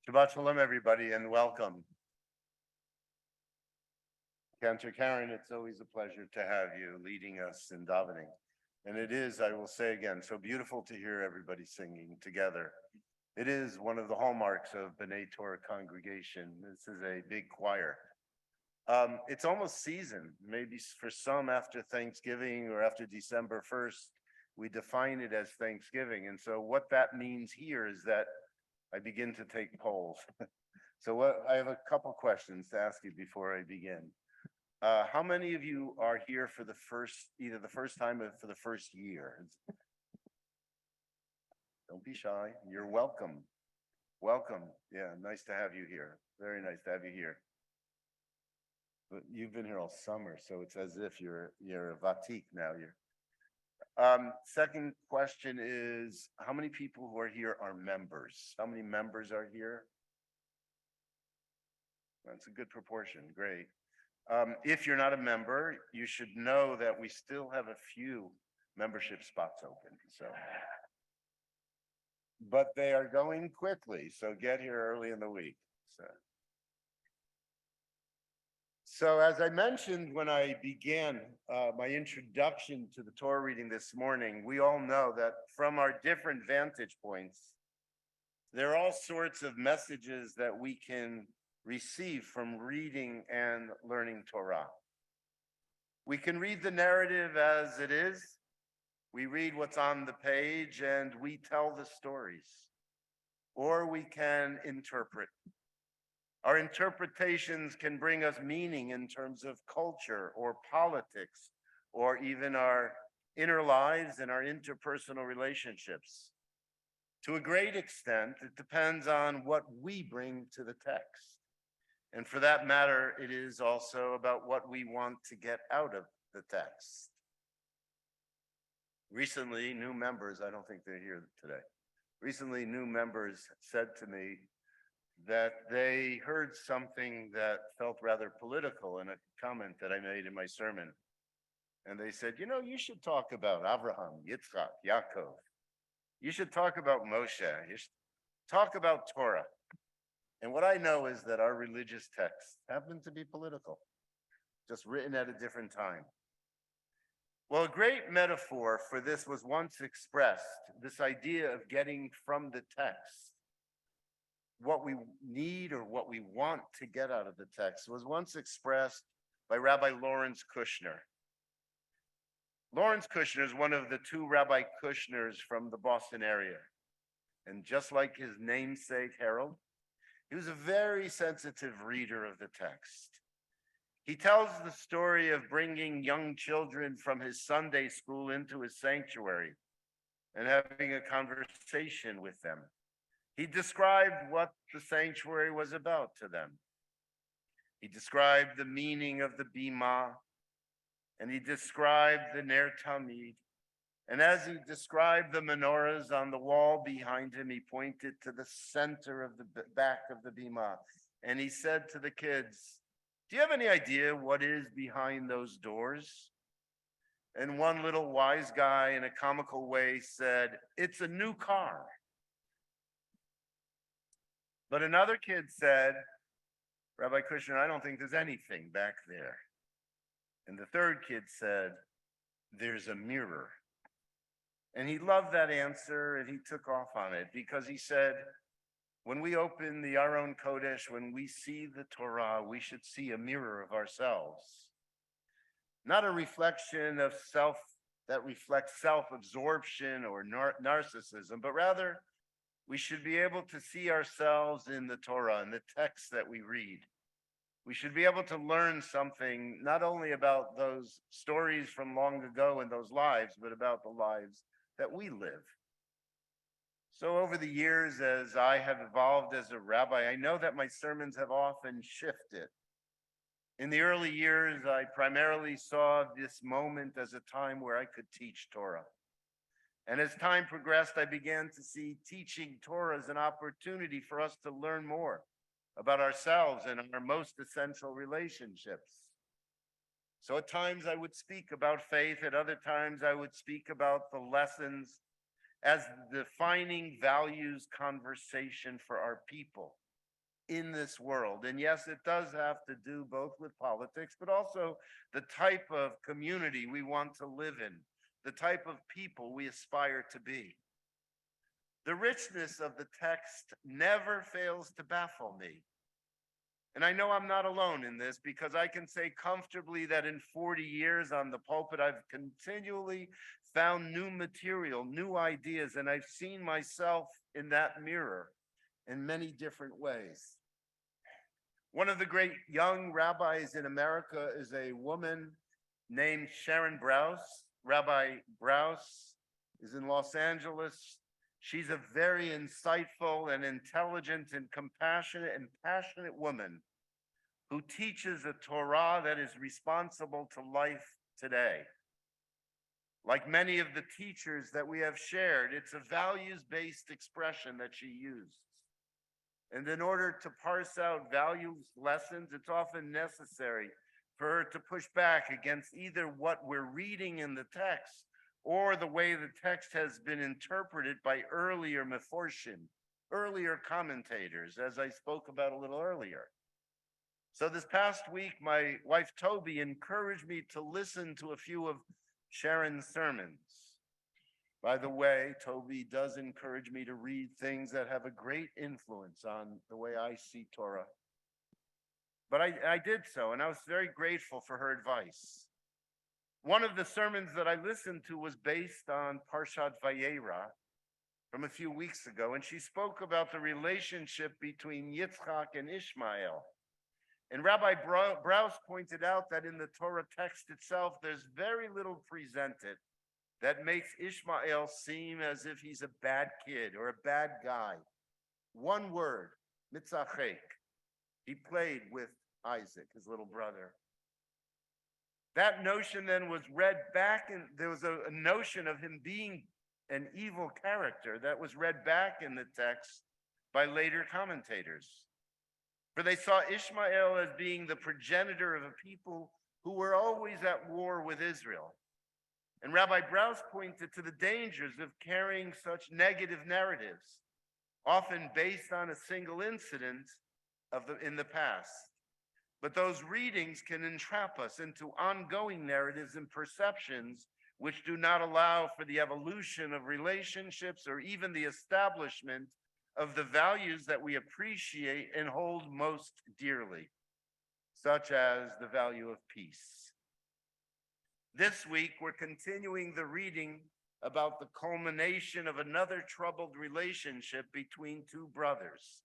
Shabbat Shalom, everybody, and welcome. Cantor Karen, it's always a pleasure to have you leading us in davening. And it is, I will say again, so beautiful to hear everybody singing together. It is one of the hallmarks of B'nai Torah congregation. This is a big choir. It's almost season, maybe for some after Thanksgiving or after December 1st, we define it as Thanksgiving. And so what that means here is that I begin to take polls. So I have a couple questions to ask you before I begin. How many of you are here for either the first time or for the first year? Don't be shy. You're welcome. Welcome. Yeah, nice to have you here. Very nice to have you here. But you've been here all summer, so it's as if you're a vatik now. Second question is, how many people who are here are members? How many members are here? That's a good proportion. Great. If you're not a member, you should know that we still have a few membership spots open. But they are going quickly, so get here early in the week. So as I mentioned when I began my introduction to the Torah reading this morning, we all know that from our different vantage points, there are all sorts of messages that we can receive from reading and learning Torah. We can read the narrative as it is. We read what's on the page and we tell the stories. Or we can interpret. Our interpretations can bring us meaning in terms of culture or politics, or even our inner lives and our interpersonal relationships. To a great extent, it depends on what we bring to the text. And for that matter, it is also about what we want to get out of the text. Recently, new members, I don't think they're here today. Recently, new members said to me that they heard something that felt rather political in a comment that I made in my sermon. And they said, you should talk about Abraham, Yitzchak, Yaakov. You should talk about Moshe. You should talk about Torah. And what I know is that our religious texts happen to be political, just written at a different time. Well, a great metaphor for this was once expressed, this idea of getting from the text what we need or what we want to get out of the text was once expressed by Rabbi Lawrence Kushner. Lawrence Kushner is one of the two Rabbi Kushners from the Boston area. And just like his namesake, Harold, he was a very sensitive reader of the text. He tells the story of bringing young children from his Sunday school into his sanctuary and having a conversation with them. He described what the sanctuary was about to them. He described the meaning of the bima, and he described the ner tamid. And as he described the menorahs on the wall behind him, he pointed to the center of the back of the bima. And he said to the kids, do you have any idea what is behind those doors? And one little wise guy in a comical way said, it's a new car. But another kid said, Rabbi Kushner, I don't think there's anything back there. And the third kid said, there's a mirror. And he loved that answer and he took off on it because he said, when we open the Aron Kodesh, when we see the Torah, we should see a mirror of ourselves. Not a reflection of self that reflects self-absorption or narcissism, but rather we should be able to see ourselves in the Torah, in the text that we read. We should be able to learn something, not only about those stories from long ago in those lives, but about the lives that we live. So over the years, as I have evolved as a rabbi, I know that my sermons have often shifted. In the early years, I primarily saw this moment as a time where I could teach Torah. And as time progressed, I began to see teaching Torah as an opportunity for us to learn more about ourselves and our most essential relationships. So at times I would speak about faith, at other times I would speak about the lessons as defining values conversation for our people. in this world. And yes, it does have to do both with politics, but also the type of community we want to live in, the type of people we aspire to be. The richness of the text never fails to baffle me. And I know I'm not alone in this because I can say comfortably that in 40 years on the pulpit, I've continually found new material, new ideas, and I've seen myself in that mirror in many different ways. One of the great young rabbis in America is a woman named Sharon Brous. Rabbi Brous is in Los Angeles. She's a very insightful and intelligent and compassionate and passionate woman who teaches a Torah that is responsible to life today. Like many of the teachers that we have shared, it's a values-based expression that she used. And in order to parse out values lessons, it's often necessary for her to push back against either what we're reading in the text or the way the text has been interpreted by earlier meforshim, earlier commentators, as I spoke about a little earlier. So this past week, my wife Toby encouraged me to listen to a few of Sharon's sermons. By the way, Toby does encourage me to read things that have a great influence on the way I see Torah. But I did so, and I was very grateful for her advice. One of the sermons that I listened to was based on Parshat Vayera from a few weeks ago, and she spoke about the relationship between Yitzchak and Ishmael. And Rabbi Brous pointed out that in the Torah text itself, there's very little presented that makes Ishmael seem as if he's a bad kid or a bad guy. One word, mitzachek. He played with Isaac, his little brother. That notion then was read back, and there was a notion of him being an evil character that was read back in the text by later commentators. For they saw Ishmael as being the progenitor of a people who were always at war with Israel. And Rabbi Brous pointed to the dangers of carrying such negative narratives, often based on a single incident in the past. But those readings can entrap us into ongoing narratives and perceptions which do not allow for the evolution of relationships or even the establishment of the values that we appreciate and hold most dearly, such as the value of peace. This week, we're continuing the reading about the culmination of another troubled relationship between two brothers.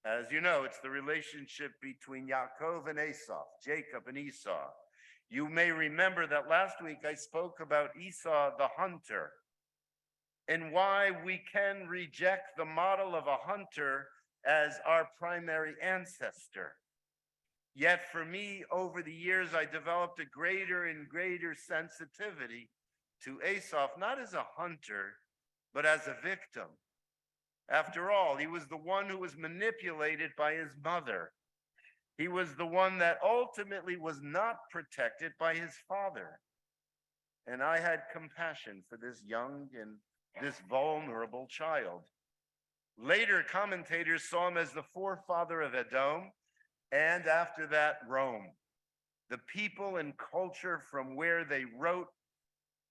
As you know, it's the relationship between Yaakov and Esau, Jacob and Esau. You may remember that last week I spoke about Esau the hunter and why we can reject the model of a hunter as our primary ancestor. Yet for me, over the years, I developed a greater and greater sensitivity to Esau, not as a hunter, but as a victim. After all, he was the one who was manipulated by his mother. He was the one that ultimately was not protected by his father. And I had compassion for this young and this vulnerable child. Later, commentators saw him as the forefather of Edom, and after that, Rome. The people and culture from where they wrote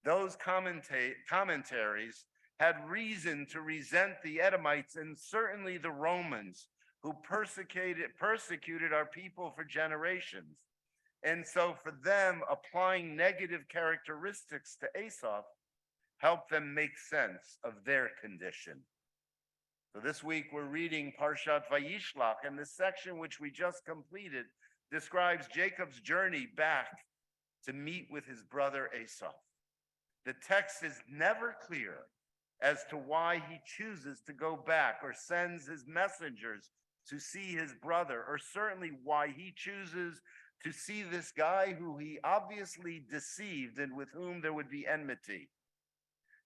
those commentaries had reason to resent the Edomites and certainly the Romans who persecuted our people for generations. And so for them, applying negative characteristics to Esau helped them make sense of their condition. So this week we're reading Parshat Vayishlach, and this section which we just completed describes Jacob's journey back to meet with his brother Esau. The text is never clear as to why he chooses to go back or sends his messengers to see his brother, or certainly why he chooses to see this guy who he obviously deceived and with whom there would be enmity.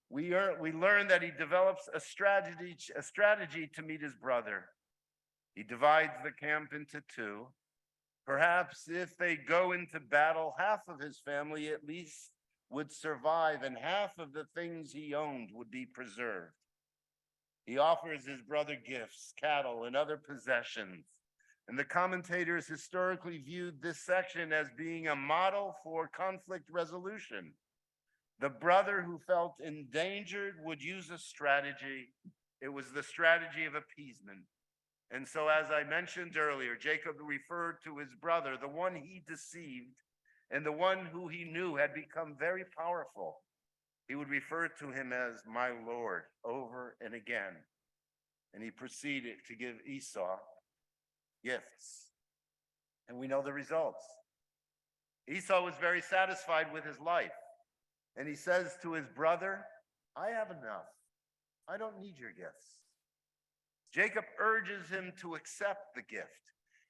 We learn that he develops a strategy to meet his brother. He divides the camp into two. Perhaps if they go into battle, half of his family at least would survive and half of the things he owned would be preserved. He offers his brother gifts, cattle, and other possessions. And the commentators historically viewed this section as being a model for conflict resolution. The brother who felt endangered would use a strategy. It was the strategy of appeasement. And so, as I mentioned earlier, Jacob referred to his brother, the one he deceived, and the one who he knew had become very powerful. He would refer to him as my Lord over and again. And he proceeded to give Esau gifts. And we know the results. Esau was very satisfied with his life. And he says to his brother, I have enough. I don't need your gifts. Jacob urges him to accept the gift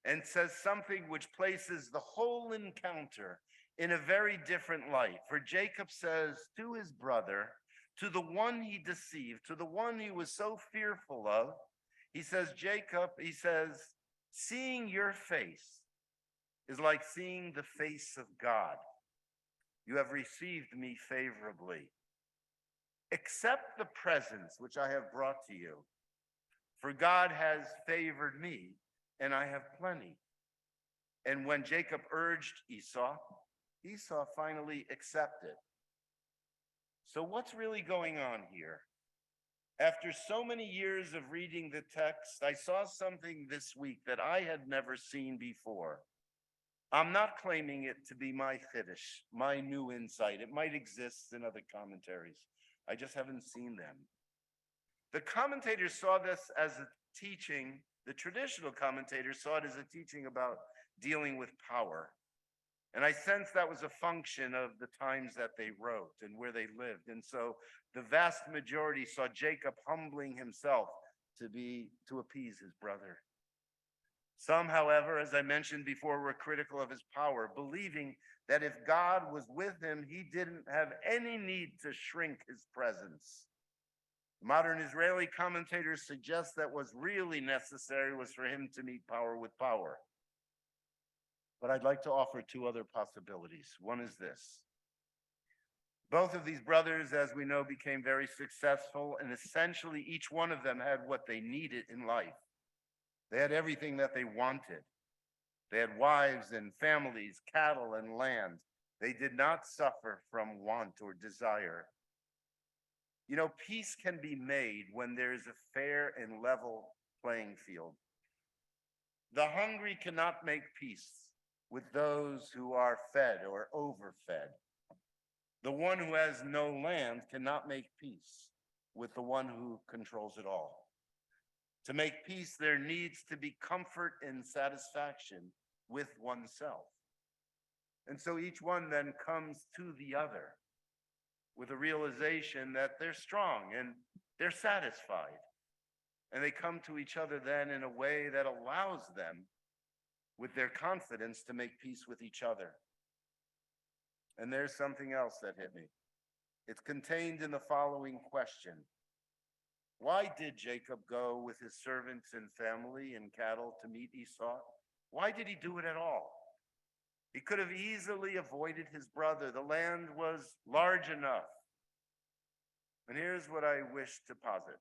and says something which places the whole encounter in a very different light. For Jacob says to his brother, to the one he deceived, to the one he was so fearful of, he says, seeing your face is like seeing the face of God. You have received me favorably. Accept the presents which I have brought to you. For God has favored me, and I have plenty. And when Jacob urged Esau, Esau finally accepted. So what's really going on here? After so many years of reading the text, I saw something this week that I had never seen before. I'm not claiming it to be my chiddush, my new insight. It might exist in other commentaries. I just haven't seen them. The commentators saw this as a teaching, the traditional commentators saw it as a teaching about dealing with power. And I sense that was a function of the times that they wrote and where they lived. And so the vast majority saw Jacob humbling himself to appease his brother. Some, however, as I mentioned before, were critical of his power, believing that if God was with him, he didn't have any need to shrink his presence. Modern Israeli commentators suggest that what's really necessary was for him to meet power with power. But I'd like to offer two other possibilities. One is this. Both of these brothers, as we know, became very successful, and essentially each one of them had what they needed in life. They had everything that they wanted. They had wives and families, cattle and land. They did not suffer from want or desire. You know, peace can be made when there is a fair and level playing field. The hungry cannot make peace with those who are fed or overfed. The one who has no land cannot make peace with the one who controls it all. To make peace, there needs to be comfort and satisfaction with oneself. And so each one then comes to the other with a realization that they're strong and they're satisfied. And they come to each other then in a way that allows them, with their confidence, to make peace with each other. And there's something else that hit me. It's contained in the following question. Why did Jacob go with his servants and family and cattle to meet Esau? Why did he do it at all? He could have easily avoided his brother. The land was large enough. And here's what I wish to posit.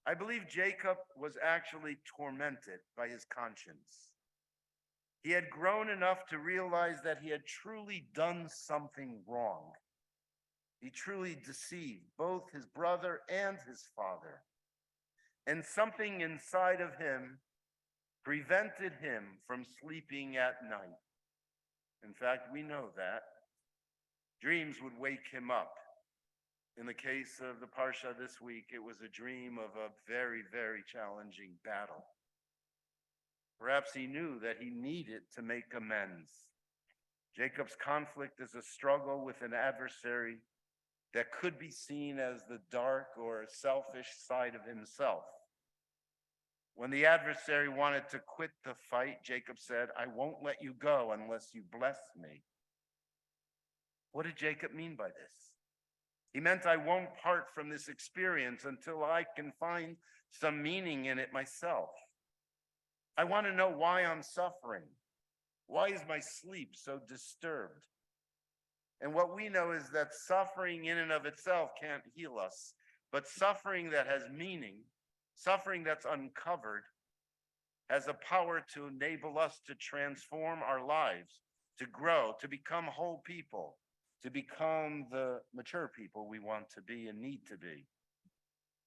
I believe Jacob was actually tormented by his conscience. He had grown enough to realize that he had truly done something wrong. He truly deceived both his brother and his father. And something inside of him prevented him from sleeping at night. In fact, we know that. Dreams would wake him up. In the case of the Parsha this week, it was a dream of a very, very challenging battle. Perhaps he knew that he needed to make amends. Jacob's conflict is a struggle with an adversary that could be seen as the dark or selfish side of himself. When the adversary wanted to quit the fight, Jacob said, I won't let you go unless you bless me. What did Jacob mean by this? He meant I won't part from this experience until I can find some meaning in it myself. I want to know why I'm suffering. Why is my sleep so disturbed? And what we know is that suffering in and of itself can't heal us, but suffering that has meaning, suffering that's uncovered, has a power to enable us to transform our lives, to grow, to become whole people, to become the mature people we want to be and need to be.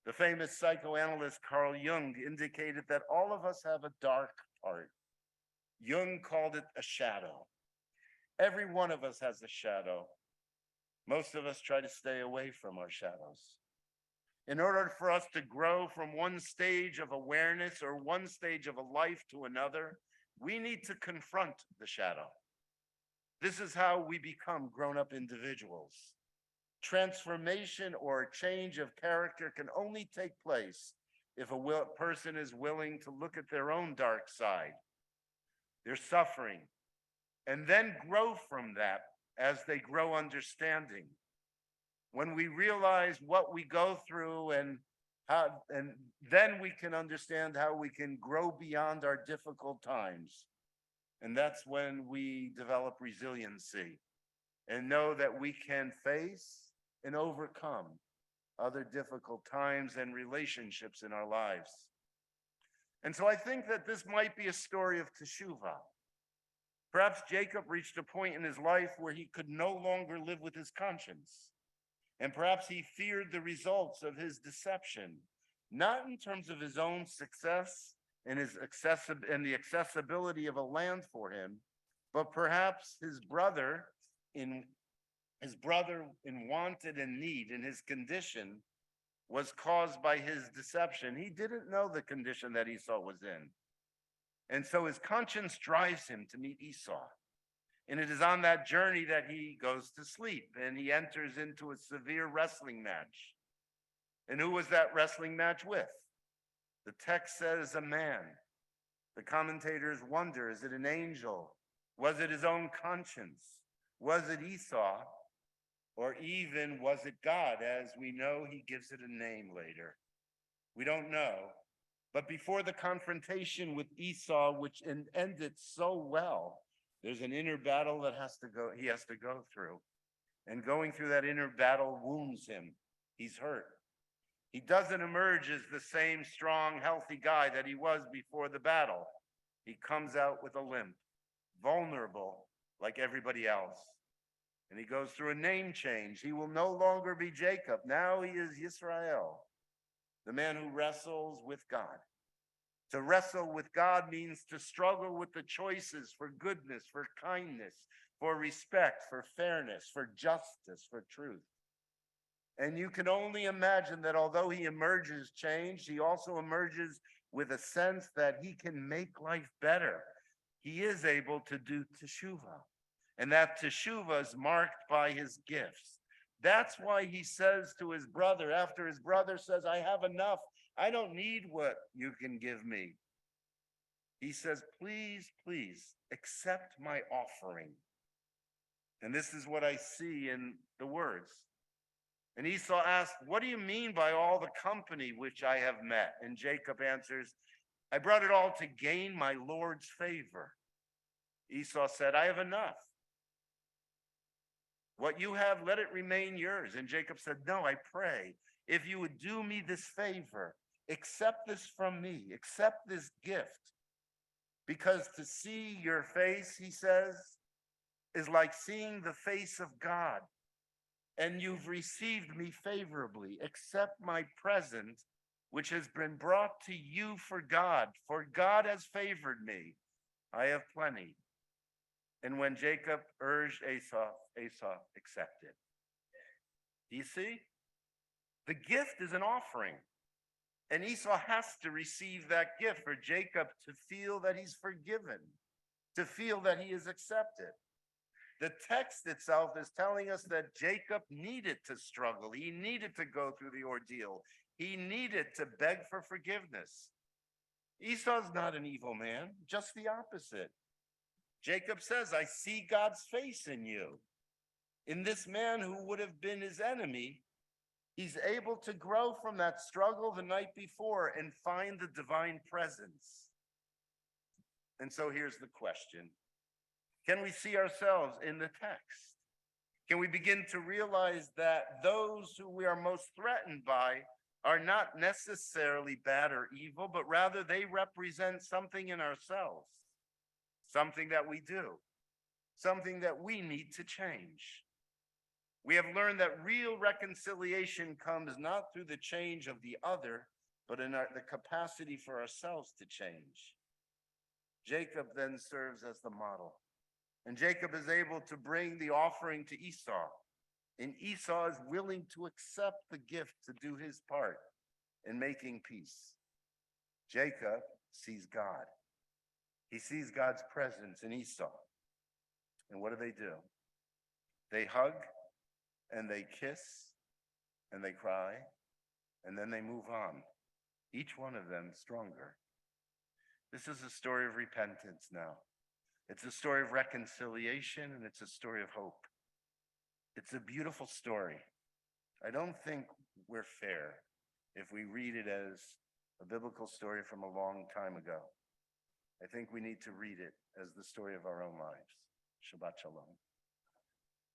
The famous psychoanalyst Carl Jung indicated that all of us have a dark part. Jung called it a shadow. Every one of us has a shadow. Most of us try to stay away from our shadows. In order for us to grow from one stage of awareness or one stage of a life to another, we need to confront the shadow. This is how we become grown-up individuals. Transformation or change of character can only take place if a person is willing to look at their own dark side, their suffering, and then grow from that as they grow understanding. When we realize what we go through and then we can understand how we can grow beyond our difficult times. And that's when we develop resiliency and know that we can face and overcome other difficult times and relationships in our lives. And so I think that this might be a story of teshuvah. Perhaps Jacob reached a point in his life where he could no longer live with his conscience. And perhaps he feared the results of his deception, not in terms of his own success and the accessibility of a land for him, but perhaps his brother in wanted and need in his condition was caused by his deception. He didn't know the condition that Esau was in. And so his conscience drives him to meet Esau. And it is on that journey that he goes to sleep and he enters into a severe wrestling match. And who was that wrestling match with? The text says a man. The commentators wonder, is it an angel? Was it his own conscience? Was it Esau? Or even was it God? As we know, he gives it a name later. We don't know. But before the confrontation with Esau, which ended so well, there's an inner battle that he has to go through. And going through that inner battle wounds him. He's hurt. He doesn't emerge as the same strong, healthy guy that he was before the battle. He comes out with a limp, vulnerable like everybody else. And he goes through a name change. He will no longer be Jacob. Now he is Yisrael, the man who wrestles with God. To wrestle with God means to struggle with the choices for goodness, for kindness, for respect, for fairness, for justice, for truth. And you can only imagine that although he emerges changed, he also emerges with a sense that he can make life better. He is able to do teshuvah. And that teshuvah is marked by his gifts. That's why he says to his brother, after his brother says, I have enough, I don't need what you can give me. He says, please, please accept my offering. And this is what I see in the words. And Esau asked, what do you mean by all the company which I have met? And Jacob answers, I brought it all to gain my Lord's favor. Esau said, I have enough. What you have, let it remain yours. And Jacob said, no, I pray, if you would do me this favor, accept this from me, accept this gift. Because to see your face, he says, is like seeing the face of God. And you've received me favorably. Accept my present, which has been brought to you for God. For God has favored me. I have plenty. And when Jacob urged Esau accepted. Do you see? The gift is an offering. And Esau has to receive that gift for Jacob to feel that he's forgiven, to feel that he is accepted. The text itself is telling us that Jacob needed to struggle. He needed to go through the ordeal. He needed to beg for forgiveness. Esau's not an evil man, just the opposite. Jacob says, I see God's face in you. In this man who would have been his enemy, he's able to grow from that struggle the night before and find the divine presence. And so here's the question. Can we see ourselves in the text? Can we begin to realize that those who we are most threatened by are not necessarily bad or evil, but rather they represent something in ourselves, something that we do, something that we need to change. We have learned that real reconciliation comes not through the change of the other, but in the capacity for ourselves to change. Jacob then serves as the model. And Jacob is able to bring the offering to Esau. And Esau is willing to accept the gift to do his part in making peace. Jacob sees God. He sees God's presence in Esau. And what do? They hug and they kiss and they cry and then they move on. Each one of them stronger. This is a story of repentance now. It's a story of reconciliation and it's a story of hope. It's a beautiful story. I don't think we're fair if we read it as a biblical story from a long time ago. I think we need to read it as the story of our own lives. Shabbat Shalom.